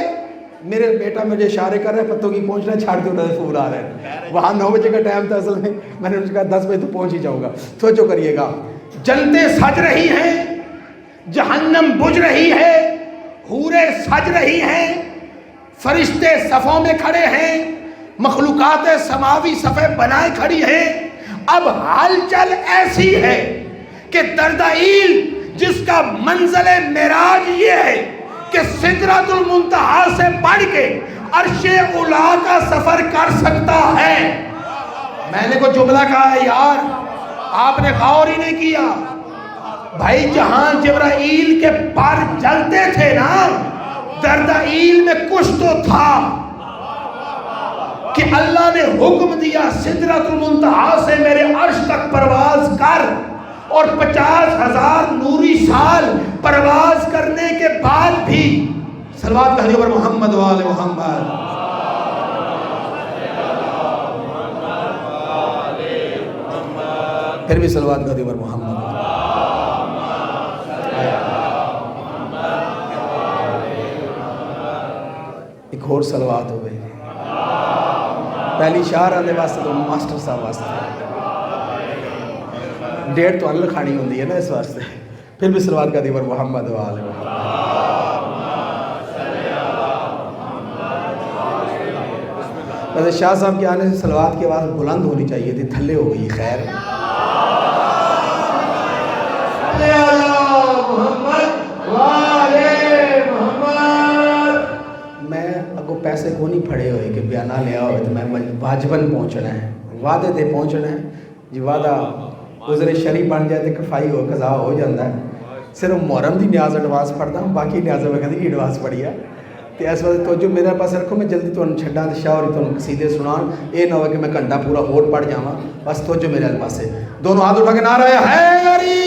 میرے بیٹا مجھے اشارے کر رہا ہے پتوں کی پہنچنا ہے، چھاڑ دو نہ پھول آ رہا ہے۔ وہاں 9 بجے کا ٹائم تھا اصل میں نے ان سے کہا 10 بجے تو پہنچ ہی جاؤں گا۔ سوچو کریے گا، جنتیں سج رہی ہیں، جہنم بجھ رہی ہے، حوریں سج رہی ہیں، فرشتے صفوں میں کھڑے ہیں، مخلوقات سماوی صفیں بنائے کھڑی ہیں۔ اب ہلچل ایسی ہے کہ دردائیل جس کا منزل معراج یہ ہے کہ سدرۃ المنتہا سے بڑھ کے عرش اولیٰ کا سفر کر سکتا ہے۔ میں نے کوئی جملہ کہا ہے یار، آپ نے غور ہی نہیں کیا۔ بھائی جہاں جبرائیل کے پر جلتے تھے نا، دردائیل میں کچھ تو تھا کہ اللہ نے حکم دیا سدرۃ المنتہا سے میرے عرش تک پرواز کر، اور 50,000 نوری سال پرواز کرنے کے بعد بھی صلوات کہہ دیو پر محمد و آل محمد۔ پھر بھی صلوات کہہ دیو پر محمد۔ ایک اور صلوات ہو گئی، پہلی شاہ آنے واسطے تو ماسٹر صاحب واسطے، ڈیڑھ تو اللہ کھانی ہوندی ہے نا اس واسطے۔ پھر بھی صلوات کا دیور محمد و آل محمد۔ ویسے شاہ صاحب کے آنے سے صلوات کی آواز بلند ہونی چاہیے تھی، تھلے ہو گئی، خیر۔ میں اگو پیسے کو نہیں پھڑے ہوئے کہ بیانہ لیا ہوئے تو میں واجباً پہنچنا ہے، وعدے تے پہنچنا ہے جی، وعدہ عذر شرعی بن جائے تو کفائی ہو قضا ہو جاتا ہے۔ صرف محرم دی نیاز ایڈوانس پڑھتا ہوں، باقی نیازیں میں کہتے ہیں ایڈوانس پڑھی ہے۔ تو اس وقت توجہ میرے پاس رکھو، میں جلدی تو چھڈا تو شاہ اور تو قصیدے سنان، یہ نہ ہو کہ میں گھنٹہ پورا اور پڑھ جاواں، بس توجہ میرے پاس ہے۔ دونوں ہاتھ اٹھا کے نعرہ حیدری۔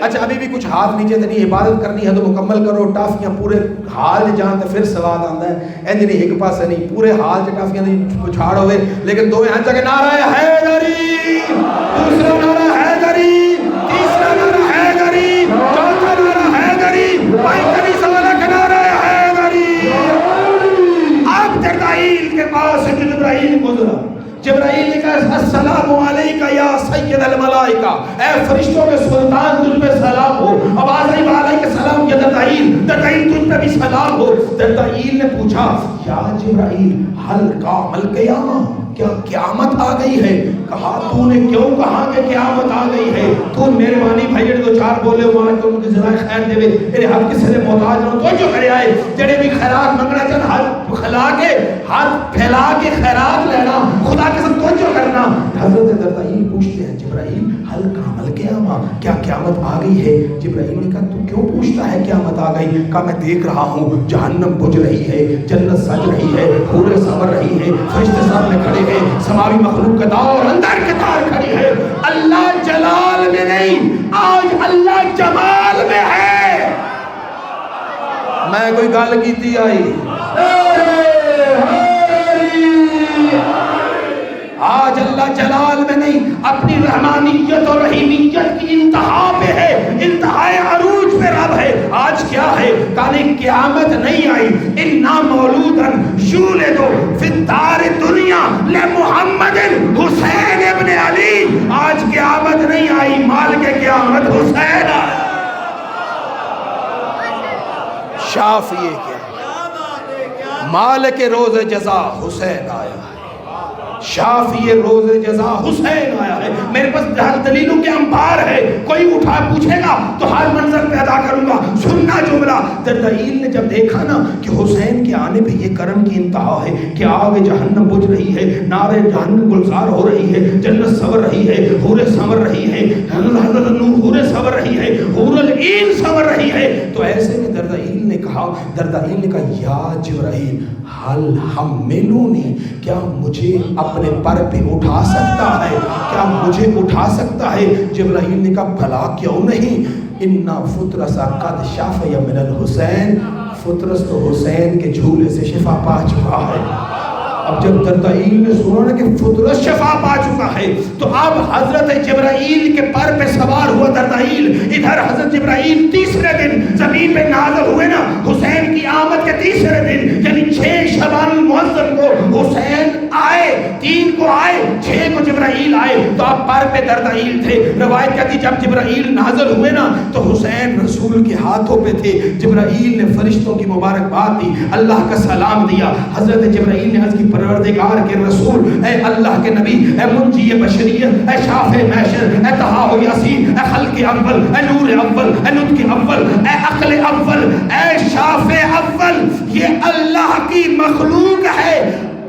اچھا ابھی بھی کچھ ہاتھ نیچے تو نہیں، عبادت کرنی ہے تو مکمل کرو، ٹافیاں پورے حال جان تو پھر سواد آتا ہے، اینج نہیں ایک پاس نہیں، پورے حال سے ٹافیاں نہیں چھاڑ ہوئے، لیکن دو ہاتھ جا کے نعرہ حیدری، دوسرا نعرہ حیدری، تیسرا نعرہ حیدری، چوتھا نعرہ حیدری، پانچویں سوالہ کا نعرہ حیدری۔ اب جبرائیل کے پاس جبرائیل گزرا، جبرائیل نے کہا السلام علیکہ یا سید الملائکہ، اے فرشتوں میں سلطان تجھ پہ سلام ہو۔ آواز آئی وعلیکہ السلام یا دردائیل، دردائیل تجھ پہ بھی سلام ہو۔ دردائیل نے پوچھا یا جبرائیل حل قام القیامہ، کیا قیامت آ گئی ہے؟ کہا تو نے کیوں کہا کہ قیامت آ گئی ہے؟ تو مہربانی بھائی جڑے دو چار بولے ہو ماں تو ان کی ذرائع خیر دے میرے ہاتھ کسی نے محتاج نہ تو جو کرے آئے جڑے بھی خیرات منگنا چاہن ہاتھ کھلا کے ہاتھ پھیلا کے خیرات لینا، خدا کے ساتھ توجہ کرنا۔ حضرت دردائیل پوچھتے ہیں جبرائیل ہاں کیا قیامت آ گئی ہے؟ جبرائیل نے کہا تو کیوں پوچھتا ہے قیامت آ گئی؟ کہا میں دیکھ رہا ہوں جہنم بجھ رہی ہے، جنت سج رہی ہے، حوریں سنور رہی ہے، فرشتے سامنے کھڑے ہیں، سماوی مخلوق کے دور اندر کے تار کھڑی ہے۔ اللہ جلال میں نہیں، آج اللہ جمال میں ہے۔ میں کوئی گل کیتی آئی؟ آج اللہ جلال میں نہیں، اپنی رحمانیت اور رحیمیت کی انتہا پہ ہے، انتہائے عروج پہ رب ہے۔ آج کیا ہے؟ کانے قیامت نہیں آئی، اِنَّا مولودًا یولد فی الدار دنیا لمحمد حسین ابن علی۔ آج قیامت نہیں آئی، مال کے قیامت حسین آیا۔ شافیے کیا مالک روز جزا حسین آیا، شافی روز جزا حسین آیا ہے۔ میرے پاس دلیلوں کے انبار ہے، کوئی اٹھا پوچھے گا تو ہر منظر پیدا کروں گا۔ سننا جملہ، دردائیل نے جب دیکھا نا کہ حسین کے آنے پہ یہ کرم کی انتہا ہے کہ آگ جہنم بجھ رہی ہے، نار جہنم گلزار ہو رہی ہے، جنت سنور رہی ہے، حوریں سنور رہی ہے، حضرت نور حوریں سنور رہی ہے، حور العین سنور رہی ہے، تو ایسے میں دردائیل نے کہا یا جبرائیل حل حملونی، کیا مجھے اپنے پر پہ اٹھا سکتا ہے؟ کیا مجھے اٹھا سکتا ہے؟ جبرائیل نے کہا بھلا کیوں نہیں، اِنَّا فُطْرَسَ قَدْ شَافَیَ مِنَ الْحُسین، فطرس تو حسین کے جھولے سے شفا پا چکا ہے۔ اب جب دردائیل نے سنا نا کہ فطرس شفا پا چکا ہے تو اب حضرت جبرائیل کے پر پہ سوار ہوا دردائیل، ادھر حضرت جبرائیل تیسرے دن زمین پہ نازل ہوئے نا، حسین کی آمد کے تیسرے دن یعنی 6 شعبان المعظم کو حسین آئے، 3 کو آئے، 6 کو جبرائیل آئے، تو اب پر پہ دردائیل تھے۔ روایت کہتی جب جبرائیل نازل ہوئے نا تو حسین رسول کے ہاتھوں پہ تھے، جبرائیل نے فرشتوں کی مبارکباد دی، اللہ کا سلام دیا۔ حضرت جبرائیل نے عرض کی پروردگار کے رسول، اے اللہ کے نبی، اے منجی بشریت، اے شافع محشر، اے طہا و یاسین، اے خلق اول، اے نور اول، اے نطق اول، اے عقل اول، اے شافع اول، یہ اللہ کی مخلوق ہے،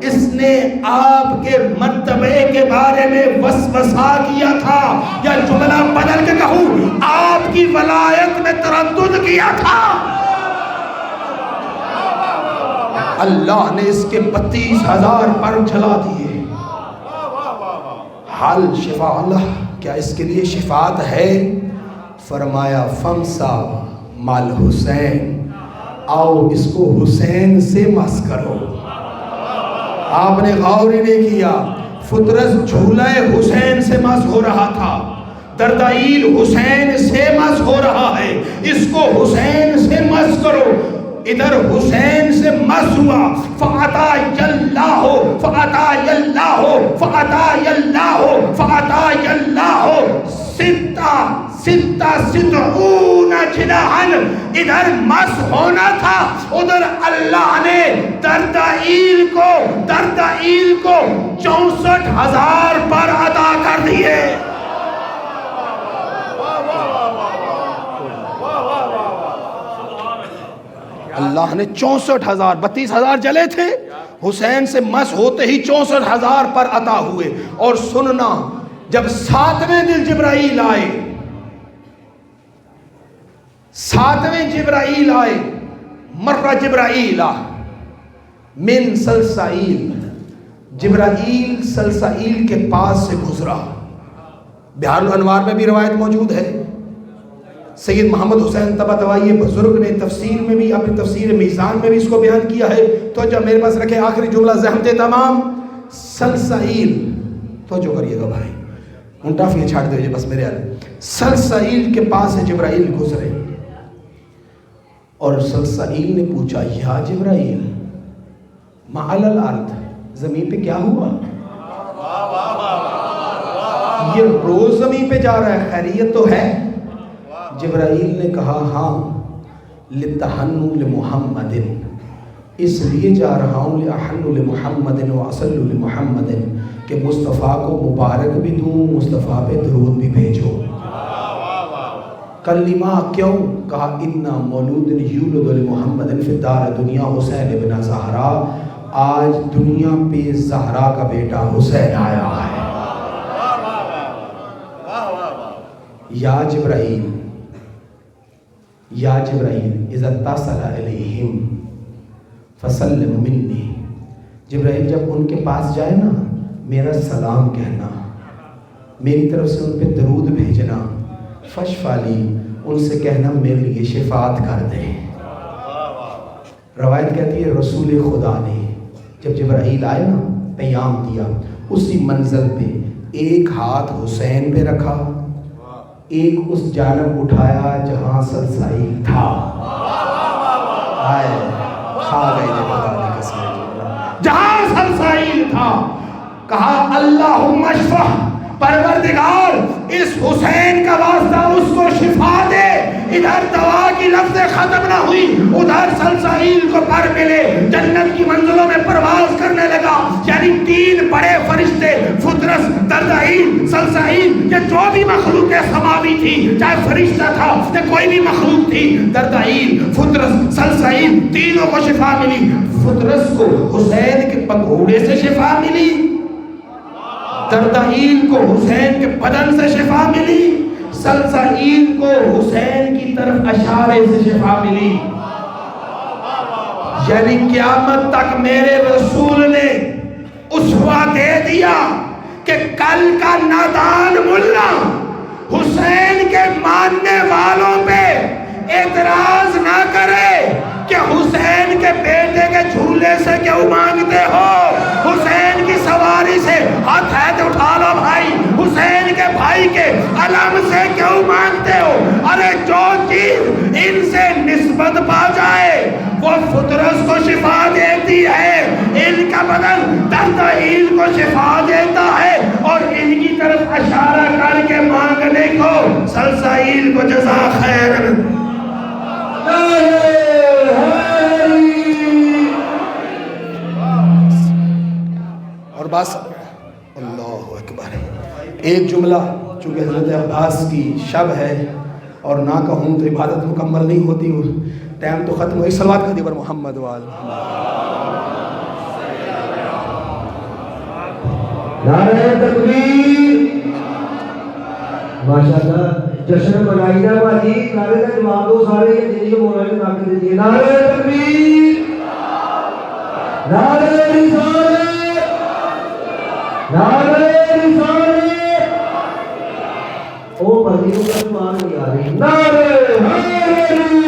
اس نے آپ کے مرتبے کے بارے میں وسوسہ کیا تھا، یا جملہ بدل کے کہوں آپ کی ولایت میں تردد کیا تھا۔ اللہ نے اس کے 32,000 پر جلا دیے۔ حل شفا اللہ، کیا اس کے لیے شفاعت ہے؟ فرمایا فمسا مال حسین، آؤ اس کو حسین سے مس کرو۔ آپ نے غور ہی نہیں کیا، فطرس جھولے حسین سے مس ہو رہا تھا، دردائیل حسین سے مس ہو رہا ہے، اس کو حسین سے مس کرو۔ ادھر حسین سے مس ہوا، فَعَطَا اللَّهُ فَعَطَا اللَّهُ فَعَطَا اللَّهُ فَعَطَا اللَّهُ ستون جناحاً، ادھر مس ہونا تھا، ادھر اللہ نے دردائیل کو 64,000 پر عطا کر دیے۔ اللہ نے 64,000، 32,000 جلے تھے، حسین سے مس ہوتے ہی 64,000 پر عطا ہوئے۔ اور سننا، جب 7ویں دن جبرائیل آئے، 7ویں جبرائیل آئے، مرہ جبرائیل من سلسائیل، جبرائیل سلسائیل کے پاس سے گزرا۔ بہار الانوار میں بھی روایت موجود ہے، سید محمد حسین طباطبائی بزرگ نے تفسیر میں بھی، اپنی تفسیر میزان میں بھی اس کو بیان کیا ہے۔ تو جب میرے پاس رکھے آخری جملہ زحمت تمام سلسائیل، تو جو کریے گا بھائی منٹافیہ چھاڑ دے بس میرے سلسائیل کے پاس سے جبرائیل گزرے، اور سلسائیل نے پوچھا یا جبرائیل ما علی الارض، زمین پہ کیا ہوا؟ یہ روز زمین پہ جا رہا ہے، خیریت تو ہے؟ جبرائیل نے کہا ہاں، لِتَحَنُّ لِمُحَمَّدٍ، اس لیے جا رہا ہوں لِأَحَنُّ لِمُحَمَّدٍ وَأَصَلُّ لِمُحَمَّدٍ، کہ مصطفیٰ کو مبارک بھی دوں، مصطفیٰ پہ درود بھی بھیجو۔ کلمہ کیوں؟ کہا اِنَّا مولود یولد لِمُحَمَّدٍ فِی الدار دنیا حسین ابن زہرا، آج دنیا پہ زہرا کا بیٹا حسین آیا ہے۔ یا جبرائیل یا جبرائیل اذا اتصل علیہم فسلم منی، جبرائیل جب ان کے پاس جائے نا میرا سلام کہنا، میری طرف سے ان پہ درود بھیجنا، فشفالی ان سے کہنا میرے لیے شفاعت کر دیں۔ روایت کہتی ہے رسول خدا نے جب جبرائیل آئے نا پیام دیا، اسی منزل پہ ایک ہاتھ حسین پہ رکھا، ایک اس جانب اٹھایا جہاں سلسائیل تھا۔ آئے کھا گئے خدا کی قسم، جہاں سلسائیل تھا کہا اللہم اشفع، پروردگار اس حسین کا واسطہ اس کو شفا دے۔ ادھر دوا کی لفظ ختم نہ ہوئی، ادھر سلسائیل کو پر ملے، جنت کی منزلوں میں پرواز کرنے لگا۔ یعنی تین بڑے فرشتے فطرس، دردائیل، سلسائیل، یہ جو بھی مخلوق سماوی تھی، چاہے فرشتہ تھا یا کوئی بھی مخلوق تھی، دردائیل، فطرس، سلسائیل، تینوں کو شفا ملی۔ فطرس کو حسین کے پگھوڑے سے شفا ملی، دردائیل کو حسین کے بدن سے شفا ملی، سلسائیل کو حسین کی طرف اشارے سے شفا ملی۔ یعنی قیامت تک میرے رسول نے اسوہ دے دیا کہ کل کا نادان ملا حسین کے ماننے والوں پہ اعتراض نہ کرے کہ حسین کے بیٹے کے جھولے سے کیوں مانگتے ہو، حسین کی سواری سے ہاتھ ہے تو اٹھا لو بھائی، حسین کے بھائی کے علم سے کیوں مانگتے ہو۔ ارے جو چیز ان سے نسبت پا جائے وہ فطرس کو شفا دیتی ہے، ان کا بدن دردائیل کو شفا دیتا ہے، اور ان کی طرف اشارہ کر کے مانگنے کو سلسائیل کو جزا خیر۔ اور بس اللہ اکبر، ایک جملہ چونکہ حضرت عباس کی شب ہے اور نہ کہوں تو عبادت مکمل نہیں ہوتی، ٹائم تو ختم ہوئی۔ صلوات کہتی پر محمد وآل نعرہ تکبیر، ماشاءاللہ جشن منائی جا بھاجی، نعرے کا جواب دو سارے، یہ جنہی کو مولانا طاقت دیجیے۔ نعرہ تکبیر، نعرہ رسالت، نعرہ رسالت، او پردیوں کا سمان نہیں آ رہی، نعرہ حیدری۔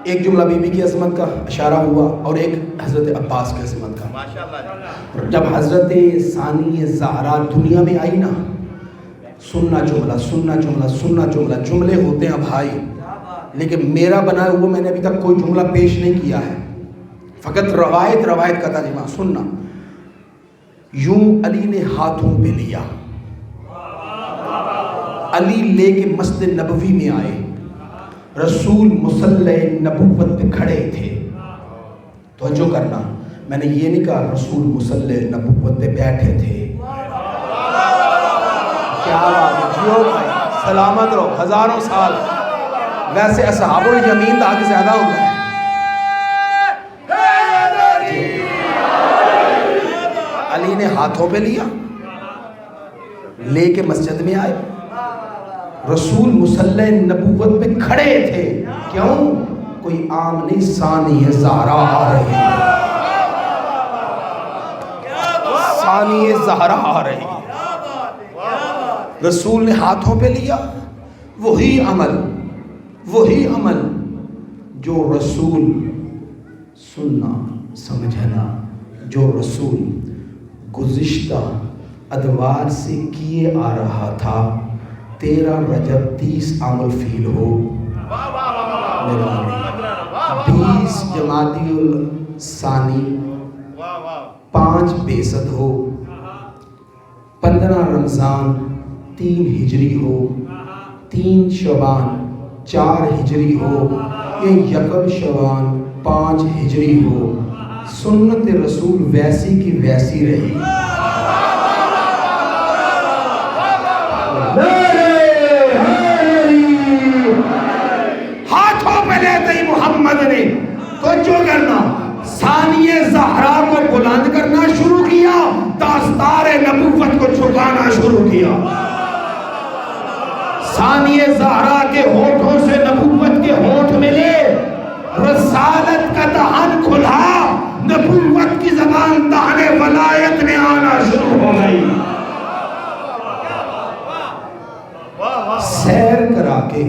ایک جملہ بی بی کی عظمت کا اشارہ ہوا اور ایک حضرت عباس کی عظمت کا۔ جب حضرت ثانی زہرا دنیا میں آئی نا، سننا جملہ سننا جملہ سننا جملہ، جملے ہوتے ہیں بھائی، لیکن میرا بنایا ہوا میں نے ابھی تک کوئی جملہ پیش نہیں کیا ہے، فقط روایت کا ترجمہ سننا۔ یوں علی نے ہاتھوں پہ لیا، علی لے کے مسجد نبوی میں آئے، رسول مصلی نبوت پہ کھڑے تھے۔ توجہ کرنا، میں نے یہ نہیں کہا رسول مصلی نبوت پہ بیٹھے تھے۔ کیا بات، جیو بھائی، سلامت رہو ہزاروں سال۔ ویسے اصحاب الیمین آگے زیادہ ہوتا ہے۔ علی نے ہاتھوں پہ لیا، لے کے مسجد میں آئے، رسول مصلی نبوت پہ کھڑے تھے۔ کیوں؟ کوئی عام نہیں، ثانی زہرا آ رہی ہے، ثانی زہرا آ رہی ہے۔ رسول نے ہاتھوں پہ لیا، وہی عمل جو رسول سننا سمجھنا، جو رسول گزشتہ ادوار سے کیے آ رہا تھا۔ 13 رجب 30 عام الفیل ہو، 20 جمادی الثانی 5 بیست ہو، 15 رمضان 3 ہجری ہو، 3 شعبان 4 ہجری ہو، یا 1 شعبان 5 ہجری ہو، سنت رسول ویسی کی ویسی رہی۔ ہاتھوں پہ لیتے ہی محمد نے توجہ کرنا، ثانی زہرا کو بلند کرنا شروع کیا، داستار نبوت کو چھپانا شروع کیا۔ ثانیہ زہرا کے ہونٹوں سے نبوت کے ہونٹ ملے، رسالت کا دہن کھلا، نبوت کی زبان دہنے ولایت میں آنا شروع ہو گئی۔ سیر کرا کے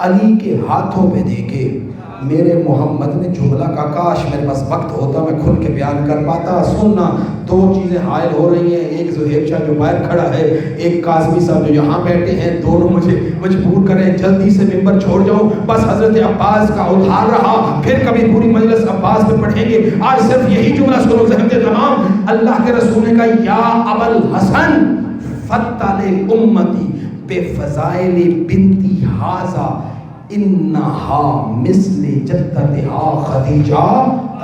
علی کے ہاتھوں پہ دے کے میرے محمد نے جملہ کا، کاش میرے پاس وقت ہوتا میں کھل کے بیان کر پاتا۔ سننا، دو چیزیں حائل ہو رہی ہیں، ایک زہیب شاہ جو باہر کھڑا ہے، ایک کاظمی صاحب جو یہاں بیٹھے ہیں، دونوں مجھے مجبور کریں جلدی سے ممبر چھوڑ جاؤں۔ بس حضرت عباس کا ادھار رہا، پھر کبھی پوری مجلس عباس میں پڑھیں گے، آج صرف یہی جملہ سنو ذہن کے تمام۔ اللہ کے رسول نے کہا یا ابا الحسن فتل امتی بے فضائل بنتی حاضا انہا مثل جدتہا خدیجہ۔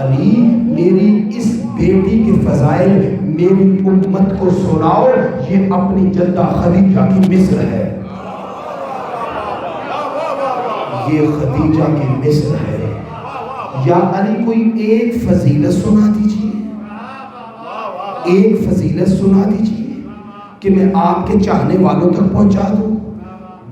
علی میری اس بیٹی کے فضائل میری امت کو سناؤ، یہ اپنی جدہ خدیجہ کی مثل ہے، یہ خدیجہ کی مثل ہے۔ یا علی کوئی ایک فضیلت سنا دیجئے، ایک فضیلت سنا دیجئے کہ میں آپ کے چاہنے والوں تک پہنچا دوں۔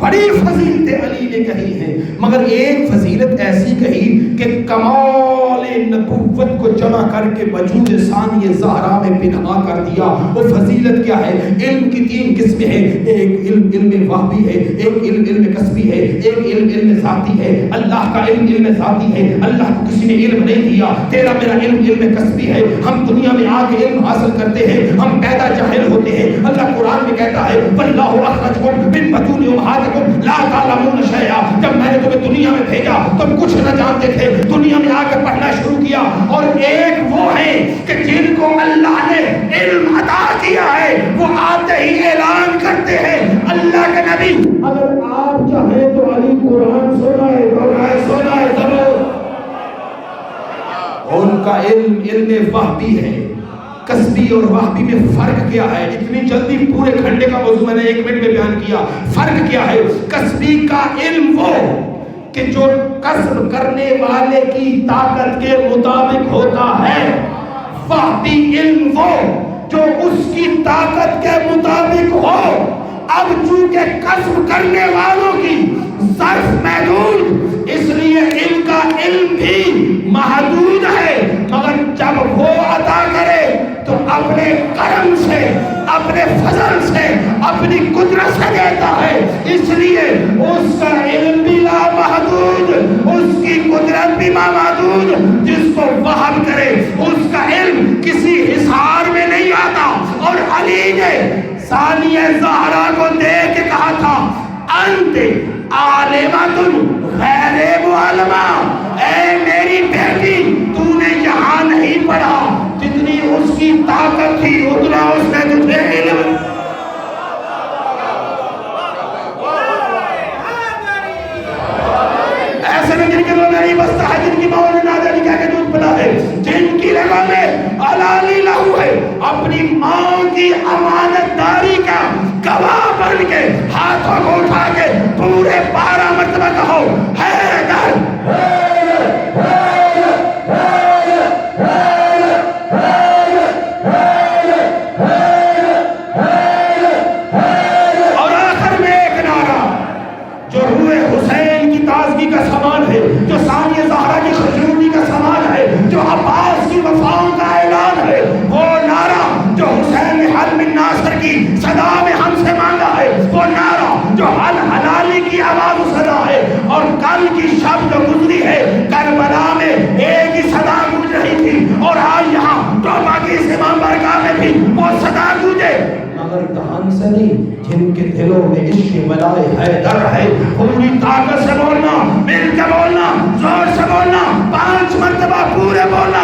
بڑی فضیلتیں علی نے کہی ہیں، مگر ایک فضیلت ایسی کہی کہ کمال نبوت کو جمع کر کے وجود ثانیہ زہرا میں پنہا کر دیا۔ وہ فضیلت کیا ہے؟ علم کی تین قسمیں ہیں، ایک علم وحبی ہے، ایک علم کسبی ہے، ایک علم ذاتی ہے۔ اللہ کا علم ذاتی ہے، اللہ کو کسی نے علم نہیں دیا۔ تیرا میرا علم کسبی ہے، ہم دنیا میں آ کے علم حاصل کرتے ہیں، ہم پیدا جاہل ہوتے ہیں۔ اللہ قرآن میں کہتا ہے وَاللَّهُ أَخْرَجَكُم مِّن بُطُونِ أُمَّهَاتِكُم لا تعلمون شيئا۔ جب میں نے تمہیں دنیا میں بھیجا تم کچھ نہ جانتے تھے، دنیا میں آ کے پڑھنا شروع کیا۔ اور ایک وہ ہے کہ جن کو اللہ نے علم عطا کیا ہے، وہ آتے ہی اعلان کرتے ہیں اللہ کے نبی اگر آپ چاہیں تو علی قرآن سنائے ضرور۔ ان کا علم وحبی ہے، کسبی اور وحبی میں فرق کیا ہے؟ اتنی جلدی پورے گھنٹے کا موضوع میں نے 1 منٹ میں بیان کیا۔ فرق کیا ہے؟ کسبی کا علم وہ کہ جو کسب کرنے والے کی طاقت کے مطابق ہوتا ہے، وحبی علم وہ جو اس کی طاقت کے مطابق ہو۔ اب چونکہ کسب کرنے والوں کی ظرف محدود، اس لیے ان کا علم بھی محدود ہے، مگر جب وہ عطا کرے تو اپنے کرم سے، اپنے فضل سے، اپنی قدرت سے دیتا ہے، اس لیے اس کا علم بھی لامحدود، اس کی قدرت بھی لامحدود۔ جس کو وہب کرے اس کا علم کسی حصار میں نہیں آتا۔ اور علی نے ثانیہ زہرا کو دیکھ کے کہا تھا انت عالمۃ غیر معلمہ، اے میری بیٹی تو نے یہاں نہیں پڑھا، جتنی اس کی طاقت تھی اتنا اس نے تجھے علم۔ ایسے میں جن کے دل میں نہیں بستا ہے، جن کی ماں نے نادر کہہ کے دودھ پلا ہے، جن کی رگوں میں حلالی لہو ہے، اپنی ماں کی امانت داری کا گواہ بن کے ہاتھوں کو اٹھا کے پورے 12 مرتبہ کہو حیدر اور آخر میں ایک نعرہ جو روح حسین کی تازگی کا سامان ہے، جو ثانیہ زہرا کی خوشنودی کا سامان ہے، جو عباس کی وفاؤں کا اعلان ہے، وہ نعرہ جو حسین نے حل من ناصر کی صدا میں ہم سے مانگا ہے، وہ نعرہ جو حل حلالی کی آواز و صدا ہے۔ اور کل کی شب جو گزری ہے کربلا میں ایک ہی صدا گونج رہی تھی، اور آج یہاں توبہ کی اس امام برگاہ میں بھی وہ صدا گونجے، مگر دہن سے نہیں، جن کے دلوں میں عشق ولائے حیدر ہے۔ پوری طاقت سے بولنا، مل کے بولنا، زور سے بولنا، 5 مرتبہ پورے بولنا۔